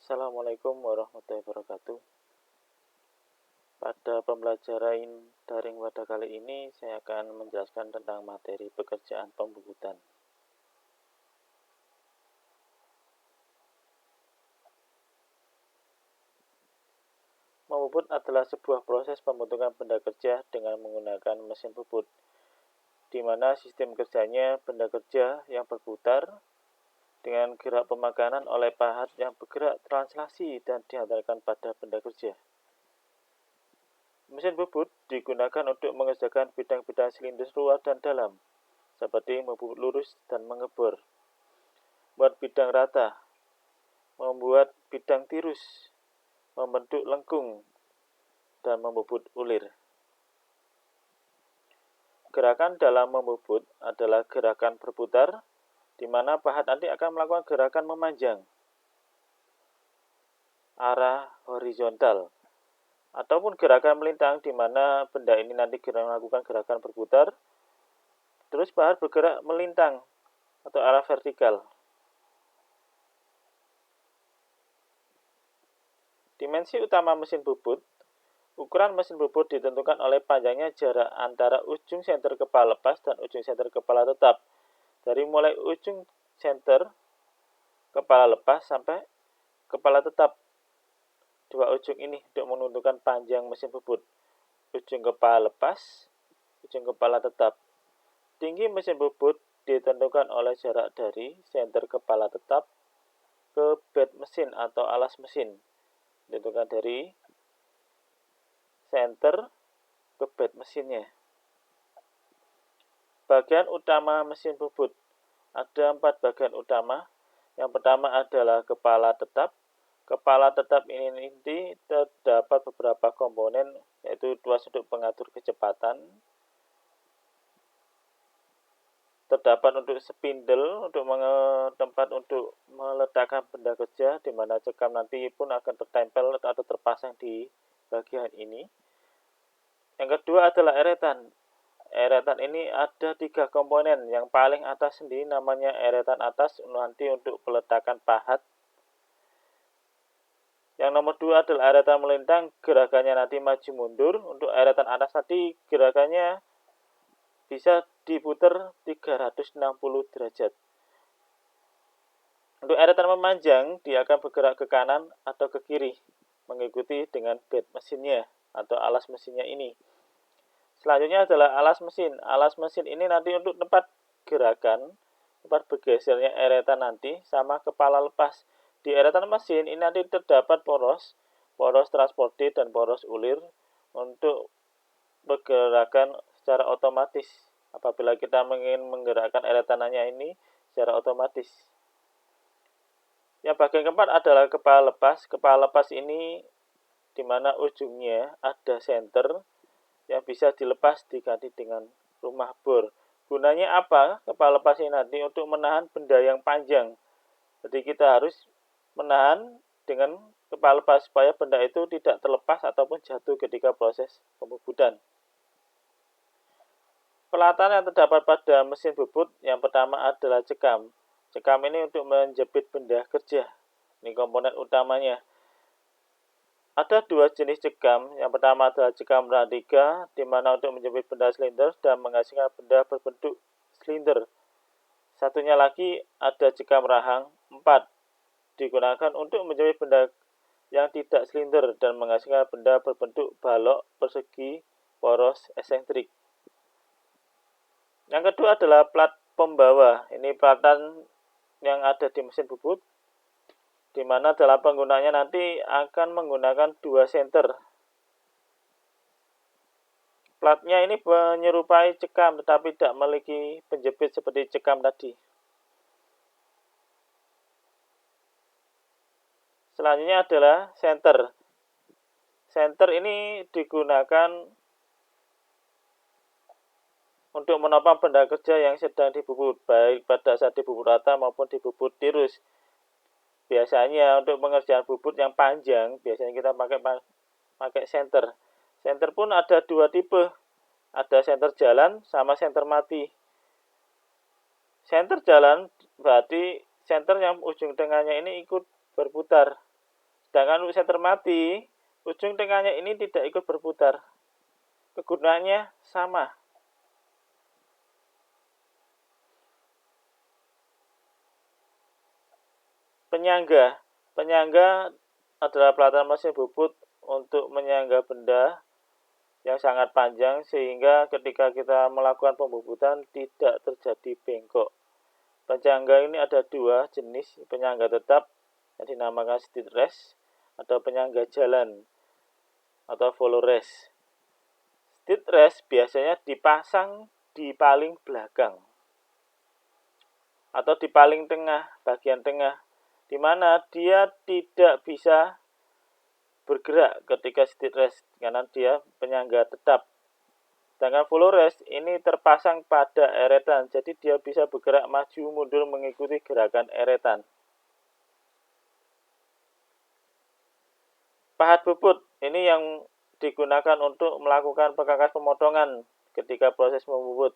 Assalamualaikum warahmatullahi wabarakatuh. Pada pembelajaran daring pada kali ini, saya akan menjelaskan tentang materi pekerjaan pembubutan. Membubut adalah sebuah proses pembentukan benda kerja dengan menggunakan mesin bubut, di mana sistem kerjanya benda kerja yang berputar dengan gerak pemakanan oleh pahat yang bergerak translasi dan dihantarkan pada benda kerja. Mesin bubut digunakan untuk mengerjakan bidang-bidang silinder luar dan dalam, seperti membubut lurus dan mengebor, membuat bidang rata, membuat bidang tirus, membentuk lengkung, dan membubut ulir. Gerakan dalam membubut adalah gerakan berputar, di mana pahat nanti akan melakukan gerakan memanjang arah horizontal, ataupun gerakan melintang, di mana benda ini nanti melakukan gerakan berputar, terus pahat bergerak melintang atau arah vertikal. Dimensi utama mesin bubut. Ukuran mesin bubut ditentukan oleh panjangnya jarak antara ujung senter kepala lepas dan ujung senter kepala tetap. Dari mulai ujung senter kepala lepas sampai kepala tetap. Dua ujung ini untuk menentukan panjang mesin bubut. Ujung kepala lepas, ujung kepala tetap. Tinggi mesin bubut ditentukan oleh jarak dari senter kepala tetap ke bed mesin atau alas mesin. Ditentukan dari senter ke bed mesinnya. Bagian utama mesin bubut. Ada 4 bagian utama. Yang pertama adalah kepala tetap. Kepala tetap ini nanti terdapat beberapa komponen, yaitu tuas untuk pengatur kecepatan, terdapat untuk spindle, untuk tempat untuk meletakkan benda kerja, di mana cekam nanti pun akan tertempel atau terpasang di bagian ini. Yang kedua adalah eretan. Eretan ini ada 3 komponen. Yang paling atas sendiri namanya eretan atas, nanti untuk peletakan pahat. Yang nomor 2 adalah eretan melintang, gerakannya nanti maju mundur. Untuk eretan atas tadi gerakannya bisa diputar 360 derajat. Untuk eretan memanjang, dia akan bergerak ke kanan atau ke kiri, mengikuti dengan bed mesinnya atau alas mesinnya ini. Selanjutnya adalah alas mesin. Alas mesin ini nanti untuk tempat gerakan, tempat bergesernya eretan nanti sama kepala lepas. Di eretan mesin ini nanti terdapat poros transportir dan poros ulir untuk pergerakan secara otomatis. Apabila kita ingin menggerakkan eretanannya ini secara otomatis. Yang bagian keempat adalah kepala lepas. Kepala lepas ini di mana ujungnya ada senter yang bisa dilepas diganti dengan rumah bor. Gunanya apa? Kepala lepas ini nanti untuk menahan benda yang panjang. Jadi kita harus menahan dengan kepala lepas supaya benda itu tidak terlepas ataupun jatuh ketika proses pembubutan. Peralatan yang terdapat pada mesin bubut yang pertama adalah cekam. Cekam ini untuk menjepit benda kerja. Ini komponen utamanya. Ada 2 jenis cekam. Yang pertama adalah cekam rahang 3, di mana untuk menjepit benda silinder dan menghasilkan benda berbentuk silinder. Satunya lagi ada cekam rahang 4, digunakan untuk menjepit benda yang tidak silinder dan menghasilkan benda berbentuk balok persegi poros esentrik. Yang kedua adalah plat pembawa. Ini pelatan yang ada di mesin bubut, di mana dalam penggunaannya nanti akan menggunakan 2 senter. Platnya ini menyerupai cekam tetapi tidak memiliki penjepit seperti cekam tadi. Selanjutnya adalah senter. Senter ini digunakan untuk menopang benda kerja yang sedang dibubut, baik pada saat dibubut rata maupun dibubut tirus. Biasanya untuk pengerjaan bubut yang panjang, biasanya kita pakai senter. Senter pun ada 2 tipe. Ada senter jalan sama senter mati. Senter jalan berarti senter yang ujung tengahnya ini ikut berputar. Sedangkan untuk senter mati, ujung tengahnya ini tidak ikut berputar. Kegunaannya sama. Penyangga. Penyangga adalah pelataran mesin bubut untuk menyangga benda yang sangat panjang sehingga ketika kita melakukan pembubutan tidak terjadi bengkok. Penyangga ini ada dua jenis, penyangga tetap yang dinamakan stead rest atau penyangga jalan atau follow rest. Stead rest biasanya dipasang di paling belakang atau di paling tengah, bagian tengah, di mana dia tidak bisa bergerak ketika stead rest karena dia penyangga tetap. Sedangkan follow rest ini terpasang pada eretan, jadi dia bisa bergerak maju mundur mengikuti gerakan eretan. Pahat bubut ini yang digunakan untuk melakukan pengangkatan pemotongan ketika proses membubut.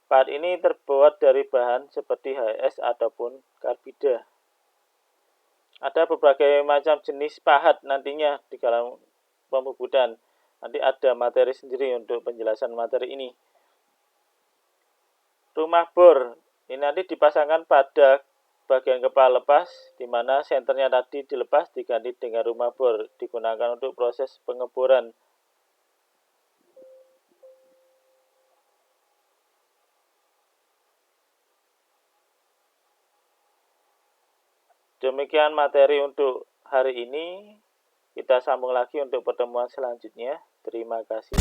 Pahat ini terbuat dari bahan seperti HS ataupun karbida. Ada berbagai macam jenis pahat nantinya di dalam pembubutan. Nanti ada materi sendiri untuk penjelasan materi ini. Rumah bor ini nanti dipasangkan pada bagian kepala lepas, di mana senternya tadi dilepas diganti dengan rumah bor, digunakan untuk proses pengeboran. Demikian materi untuk hari ini. Kita sambung lagi untuk pertemuan selanjutnya. Terima kasih.